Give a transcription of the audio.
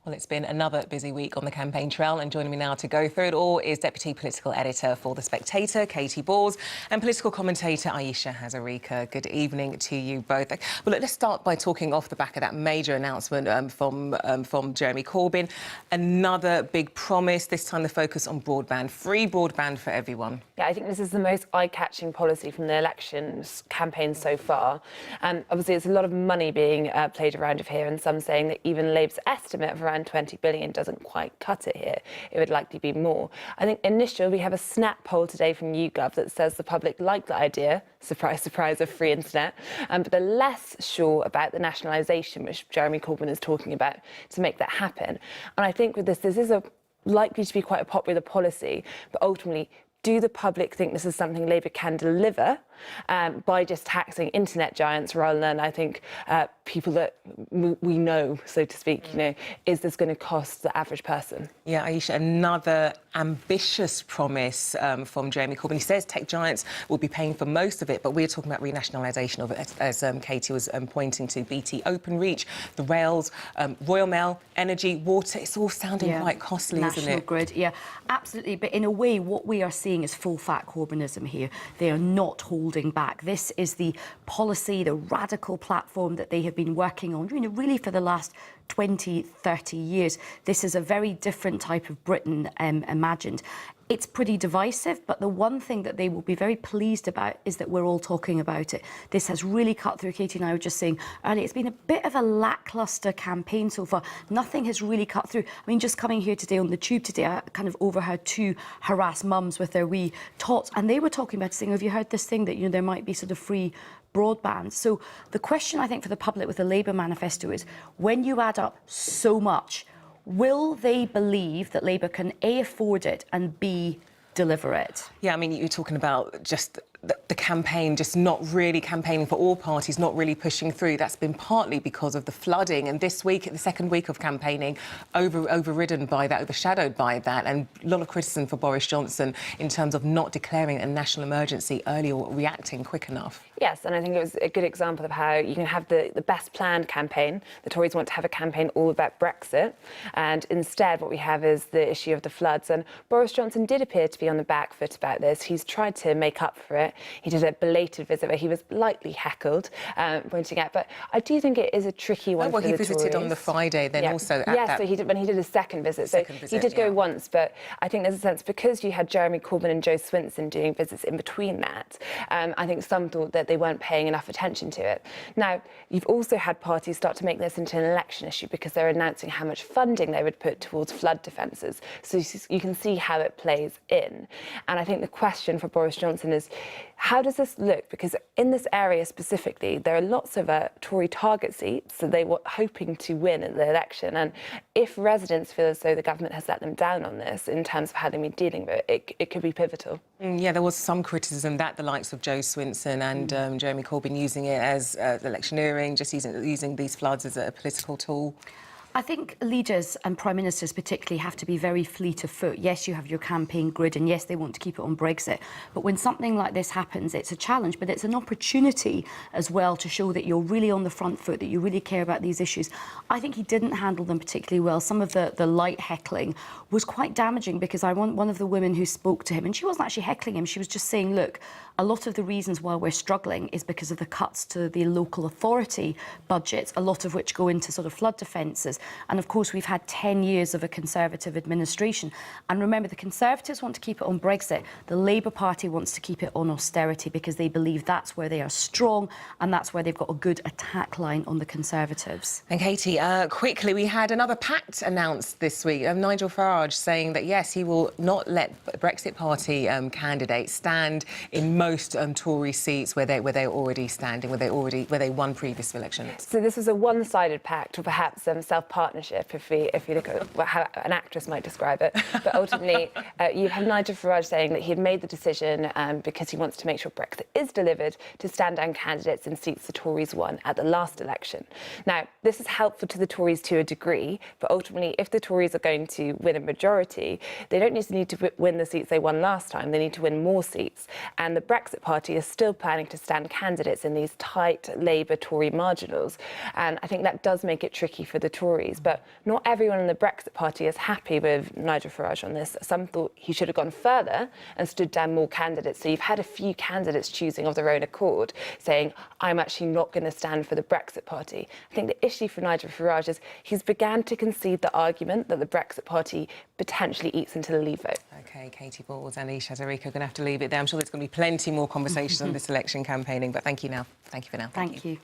Well, it's been another busy week on the campaign trail, and joining me now to go through it all is Deputy Political Editor for The Spectator, Katy Balls, and political commentator Ayesha Hazarika. Good evening to you both. Well, look, let's start by talking off the back of that major announcement from Jeremy Corbyn. Another big promise, this time the focus on broadband, free broadband for everyone. Yeah, I think this is the most eye-catching policy from the elections campaign so far. And obviously, there's a lot of money being played around of here, and some saying that even Labour's estimate of around 20 billion doesn't quite cut it here. It would likely be more. I think initially we have a snap poll today from YouGov that says the public like the idea, surprise, surprise, of free internet, but they're less sure about the nationalisation, which Jeremy Corbyn is talking about, to make that happen. And I think with this is likely to be quite a popular policy, but ultimately, do the public think this is something Labour can deliver by just taxing internet giants rather than, I think, people that we know, so to speak, you know, is this going to cost the average person? Yeah, Ayesha, another ambitious promise from Jeremy Corbyn. He says tech giants will be paying for most of it, but we're talking about renationalisation of it, as Katy was pointing to. BT, Openreach, the rails, Royal Mail, energy, water, it's all sounding quite costly, isn't it? National grid, yeah, absolutely. But in a way, what we are seeing is full-fat Corbynism here. They are not holding back. This is the policy, the radical platform that they have been working on, you know, really for the last 20, 30 years. This is a very different type of Britain imagined. It's pretty divisive, but the one thing that they will be very pleased about is that we're all talking about it. This has really cut through. Katy and I were just saying earlier, it's been a bit of a lacklustre campaign so far. Nothing has really cut through. I mean, just coming here today on the tube today, I kind of overheard two harassed mums with their wee tots, and they were talking about saying, have you heard this thing that, you know, there might be sort of free broadband? So the question, I think, for the public with the Labour manifesto is, when you add up so much, will they believe that Labour can A, afford it, and B, deliver it? Yeah, I mean, you're talking about just the campaign, just not really campaigning for all parties, not really pushing through. That's been partly because of the flooding. And this week, the second week of campaigning, overridden by that, overshadowed by that. And a lot of criticism for Boris Johnson in terms of not declaring a national emergency early or reacting quick enough. Yes, and I think it was a good example of how you can have the best planned campaign. The Tories want to have a campaign all about Brexit, and instead what we have is the issue of the floods. And Boris Johnson did appear to be on the back foot about this. He's tried to make up for it. He did a belated visit where he was lightly heckled, pointing out. But I do think it is a tricky one for the Tories. Well, he visited on the Friday, then also at that... so he did, when he did his second visit. He did go once, but I think there's a sense, because you had Jeremy Corbyn and Jo Swinson doing visits in between that, I think some thought that they weren't paying enough attention to it. Now, you've also had parties start to make this into an election issue because they're announcing how much funding they would put towards flood defences. So you can see how it plays in. And I think the question for Boris Johnson is, how does this look? Because in this area specifically, there are lots of Tory target seats, so they were hoping to win at the election. And if residents feel as though the government has let them down on this in terms of how they've been dealing with it, it could be pivotal. Yeah, there was some criticism that the likes of Jo Swinson and Jeremy Corbyn using it as electioneering, just using these floods as a political tool. I think leaders and prime ministers particularly have to be very fleet of foot. Yes, you have your campaign grid, and yes, they want to keep it on Brexit. But when something like this happens, it's a challenge, but it's an opportunity as well to show that you're really on the front foot, that you really care about these issues. I think he didn't handle them particularly well. Some of the light heckling was quite damaging, because I want one of the women who spoke to him, and she wasn't actually heckling him. She was just saying, look, a lot of the reasons why we're struggling is because of the cuts to the local authority budgets, a lot of which go into sort of flood defences. And of course, we've had 10 years of a Conservative administration. And remember, the Conservatives want to keep it on Brexit. The Labour Party wants to keep it on austerity, because they believe that's where they are strong and that's where they've got a good attack line on the Conservatives. And Katy, quickly, we had another pact announced this week. Nigel Farage saying that, yes, he will not let Brexit Party candidates stand in most Tory seats where they're already standing, where they won previous elections. So this was a one-sided pact, or perhaps self-partnership, if you look at how an actress might describe it. But ultimately, you have Nigel Farage saying that he had made the decision because he wants to make sure Brexit is delivered, to stand down candidates in seats the Tories won at the last election. Now, this is helpful to the Tories to a degree, but ultimately, if the Tories are going to win a majority, they don't need to win the seats they won last time. They need to win more seats. And the Brexit Party is still planning to stand candidates in these tight Labour-Tory marginals. And I think that does make it tricky for the Tories. But not everyone in the Brexit Party is happy with Nigel Farage on this. Some thought he should have gone further and stood down more candidates. So you've had a few candidates choosing of their own accord, saying, I'm actually not going to stand for the Brexit Party. I think the issue for Nigel Farage is he's began to concede the argument that the Brexit Party potentially eats into the Leave vote. OK, Katy Balls and Ayesha Hazarika are going to have to leave it there. I'm sure there's going to be plenty more conversations on this election campaigning, but thank you now. Thank you for now. Thank you.